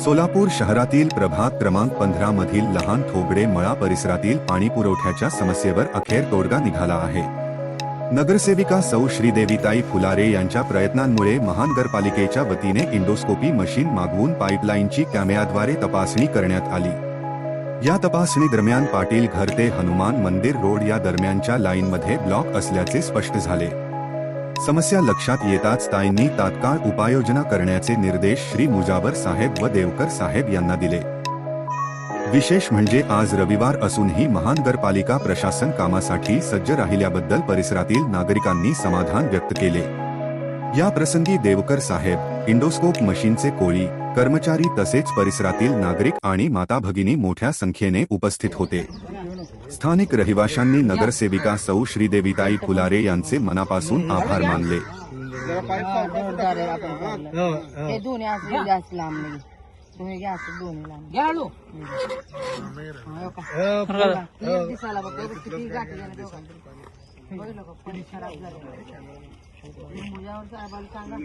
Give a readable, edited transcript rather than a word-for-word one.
सोलापूर शहरातील प्रभाग क्रमांक 15 मधील लहान थोबडे मळा परिसरातील पाणी पुरवठ्याच्या समस्येवर अखेर तोडगा निघाला आहे। नगरसेविका सौ श्रीदेवीताई फुलारे यांच्या प्रयत्नांमुळे महानगरपालिकेच्या वतीने इंडोस्कोपी मशीन मागवून पाईपलाईनची कॅमेऱ्याद्वारे तपासणी करण्यात आली। या तपासणी दरम्यान पाटील घर ते हनुमान मंदिर रोड या दरम्यानच्या लाईनमध्ये ब्लॉक असल्याचे स्पष्ट झाले। समस्या लक्षात येताच ताईंनी तात्काळ उपाययोजना करण्याचे निर्देश श्री मुजावर साहेब व देवकर साहेब यांना दिले। विशेष म्हणजे आज रविवार असूनही महानगरपालिका प्रशासन कामासाठी सज्ज राहिल्याबद्दल परिसरातील नागरिकांनी समाधान व्यक्त केले। या प्रसंगी देवकर साहेब, इंडोस्कोप मशीनचे कोळी कर्मचारी तसेच परिसरातील नागरिक आणि माता भगिनी मोठ्या संख्येने उपस्थित होते। स्थानिक रहिवाशांनी नगरसेविका सौ श्रीदेवीताई फुलारे यांचे मनापासून आभार मानले। मुजावर साहेबांना सांगा